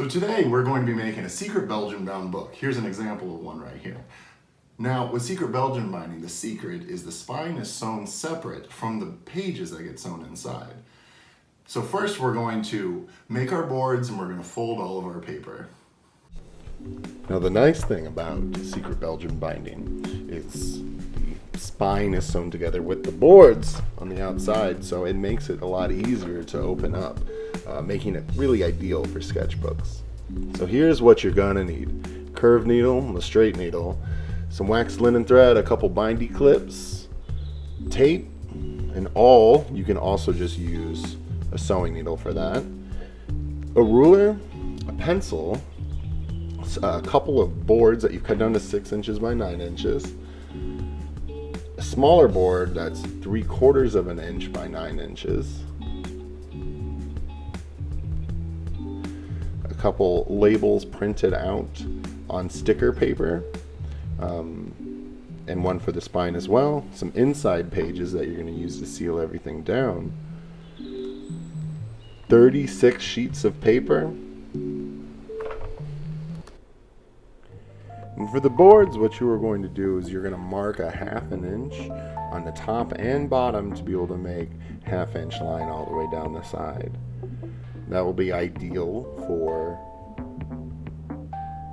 So today we're going to be making a Secret Belgian bound book. Here's an example of one right here. Now with Secret Belgian binding, the secret is the spine is sewn separate from the pages that get sewn inside. So first we're going to make our boards and we're going to fold all of our paper. Now the nice thing about Secret Belgian binding is the spine is sewn together with the boards on the outside, so it makes it a lot easier to open up, making it really ideal for sketchbooks. So here's what you're gonna need: curved needle, a straight needle, some waxed linen thread, a couple bindy clips, tape, and awl. You can also just use a sewing needle for that, a ruler, a pencil, a couple of boards that you've cut down to 6 inches by 9 inches, a smaller board that's 3/4 of an inch by 9 inches, a couple labels printed out on sticker paper, and one for the spine as well, some inside pages that you're going to use to seal everything down, 36 sheets of paper. And for the boards, what you are going to do is you're going to mark a 1/2 inch on the top and bottom to be able to make 1/2 inch line all the way down the side. That will be ideal for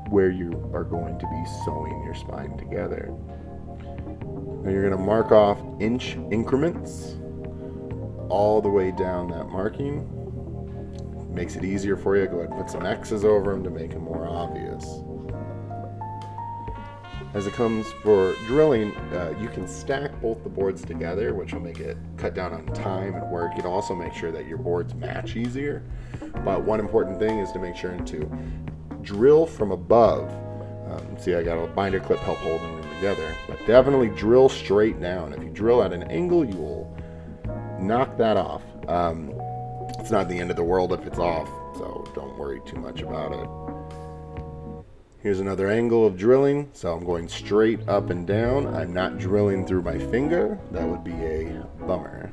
where you are going to be sewing your spine together. Now you're going to mark off inch increments all the way down that marking. Makes it easier for you. Go ahead and put some X's over them to make it more obvious. As it comes for drilling, you can stack both the boards together, which will make it cut down on time and work. It'll also make sure that your boards match easier. But one important thing is to make sure to drill from above. See, I got a binder clip help holding them together, but definitely drill straight down. If you drill at an angle, you will knock that off. It's not the end of the world if it's off, so don't worry too much about it. Here's another angle of drilling, so I'm going straight up and down. I'm not drilling through my finger. That would be a bummer.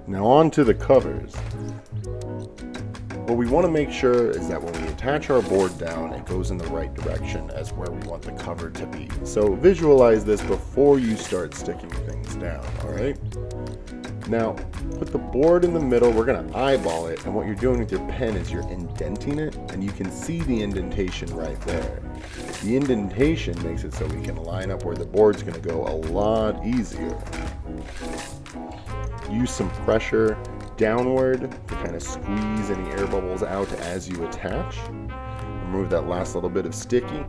Now on to the covers. What we want to make sure is that when we attach our board down, it goes in the right direction as where we want the cover to be. So visualize this before you start sticking things down, all right? Now, put the board in the middle. We're going to eyeball it, and what you're doing with your pen is you're indenting it, and you can see the indentation right there. The indentation makes it so we can line up where the board's going to go a lot easier. Use some pressure downward to kind of squeeze any air bubbles out as you attach. Remove that last little bit of sticky.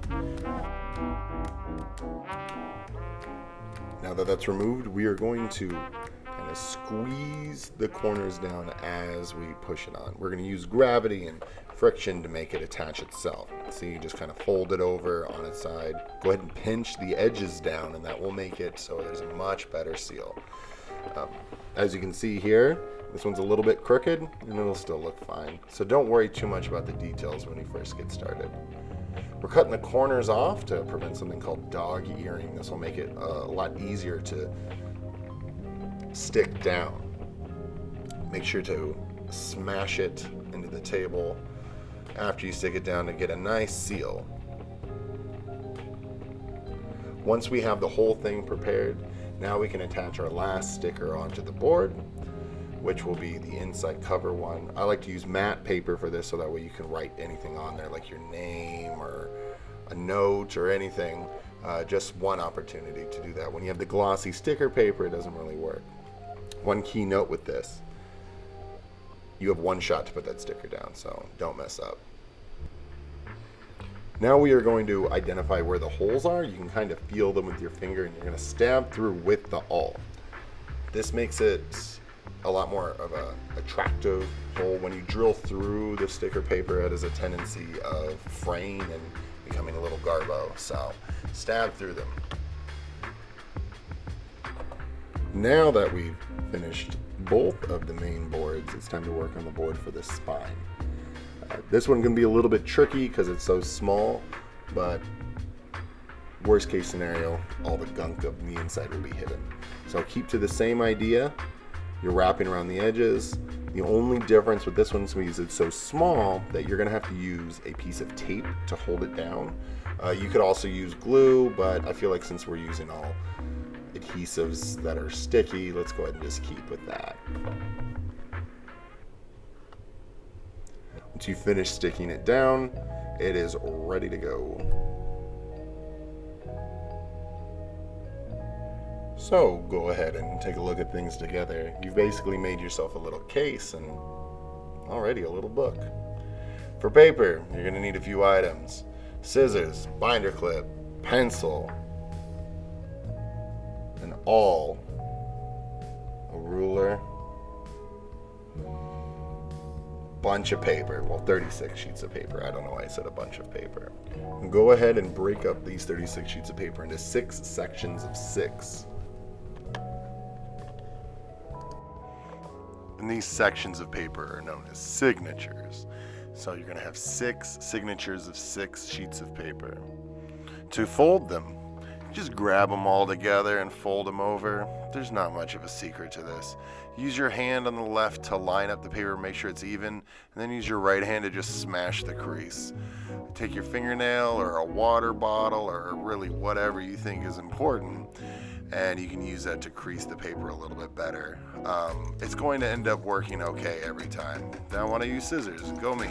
Now that that's removed, we are going to kind of squeeze the corners down as we push it on. We're going to use gravity and friction to make it attach itself. See, you just kind of fold it over on its side. Go ahead and pinch the edges down, and that will make it so there's a much better seal. As you can see here, this one's a little bit crooked, and it'll still look fine. So don't worry too much about the details when you first get started. We're cutting the corners off to prevent something called dog earring. This will make it a lot easier to stick down. Make sure to smash it into the table after you stick it down to get a nice seal. Once we have the whole thing prepared, now we can attach our last sticker onto the board, which will be the inside cover one. I like to use matte paper for this so that way you can write anything on there, like your name or a note or anything. Just one opportunity to do that. When you have the glossy sticker paper, it doesn't really work. One key note with this: you have one shot to put that sticker down, so don't mess up. Now we are going to identify where the holes are. You can kind of feel them with your finger, and you're going to stab through with the awl. This makes it a lot more of a attractive hole. When you drill through the sticker paper, it has a tendency of fraying and becoming a little garbo, so stab through them. Now that we've finished both of the main boards, it's time to work on the board for the spine. This one's going to be a little bit tricky because it's so small, but worst case scenario, all the gunk of the inside will be hidden. So keep to the same idea. You're wrapping around the edges. The only difference with this one is it's so small that you're gonna have to use a piece of tape to hold it down. You could also use glue, but I feel like since we're using all adhesives that are sticky, let's go ahead and just keep with that. Once you finish sticking it down, it is ready to go. So go ahead and take a look at things together. You've basically made yourself a little case and already a little book. For paper, you're going to need a few items: scissors, binder clip, pencil, an awl, a ruler, bunch of paper. Well, 36 sheets of paper. I don't know why I said a bunch of paper. And go ahead and break up these 36 sheets of paper into 6 sections of 6. And these sections of paper are known as signatures. So you're going to have 6 signatures of 6 sheets of paper. To fold them, just grab them all together and fold them over. There's not much of a secret to this. Use your hand on the left to line up the paper, make sure it's even, and then use your right hand to just smash the crease. Take your fingernail or a water bottle or really whatever you think is important, and you can use that to crease the paper a little bit better. It's going to end up working okay every time. Now I want to use scissors. Go me.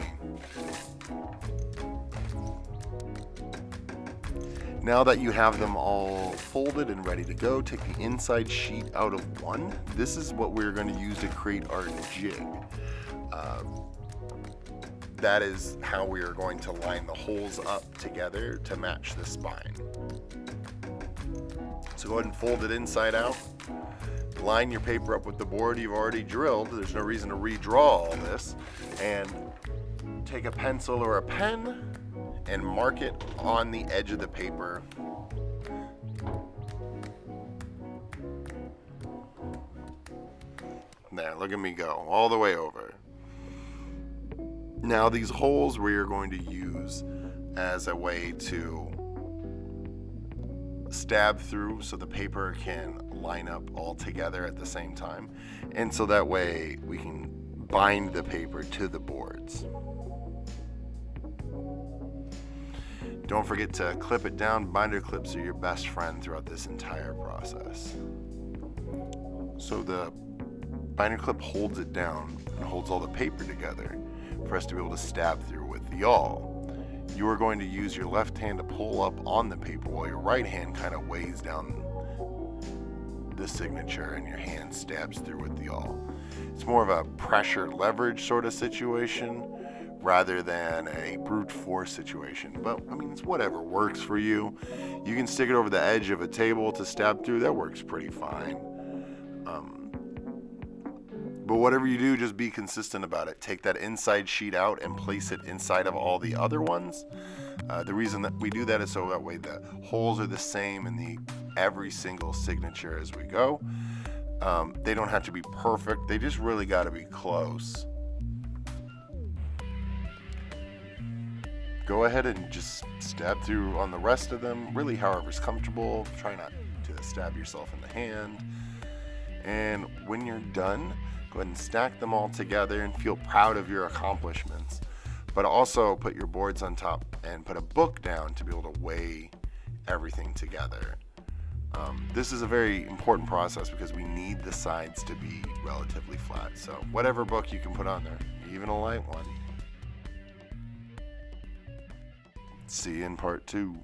Now that you have them all folded and ready to go, take the inside sheet out of one. This is what we're going to use to create our jig. That is how we are going to line the holes up together to match the spine. So go ahead and fold it inside out. Line your paper up with the board you've already drilled. There's no reason to redraw all this. And take a pencil or a pen and mark it on the edge of the paper. There, look at me go, all the way over. Now these holes we are going to use as a way to stab through so the paper can line up all together at the same time. And so that way we can bind the paper to the boards. Don't forget to clip it down. Binder clips are your best friend throughout this entire process. So the binder clip holds it down and holds all the paper together for us to be able to stab through with the awl. You are going to use your left hand to pull up on the paper while your right hand kind of weighs down the signature and your hand stabs through with the awl. It's more of a pressure leverage sort of situation rather than a brute force situation. But I mean, it's whatever works for you. You can stick it over the edge of a table to stab through. That works pretty fine. But whatever you do, just be consistent about it. Take that inside sheet out and place it inside of all the other ones. The reason that we do that is so that way the holes are the same in every single signature as we go. They don't have to be perfect. They just really got to be close. Go ahead and just stab through on the rest of them, really however's comfortable. Try not to stab yourself in the hand. And when you're done, go ahead and stack them all together and feel proud of your accomplishments. But also put your boards on top and put a book down to be able to weigh everything together. This is a very important process because we need the sides to be relatively flat. So whatever book you can put on there, even a light one. See you in part 2.